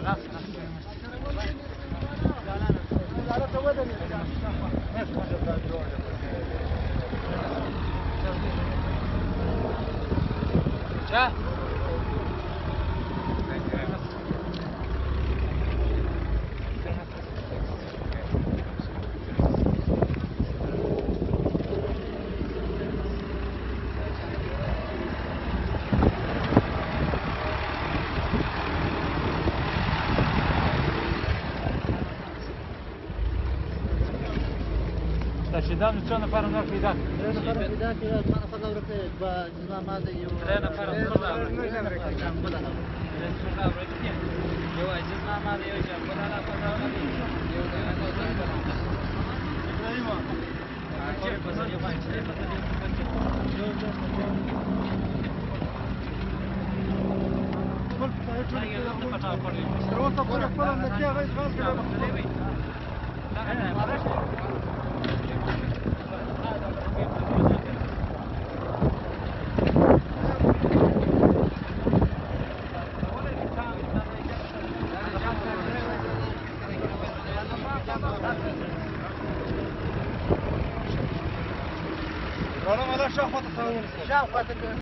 Ja. شیدان چه نفر اونها پیدا کرد؟ 3 نفر پیدا کرد، ما نفر ورکه با نظام ده یو 3 نفر خدا ورکه یو عزیز نامه ده یو جنبه ده خدا ورکه یو ده ابراهیم چه پسر یو باید چه پسر والله ما لا شافت الصاروخ. شافت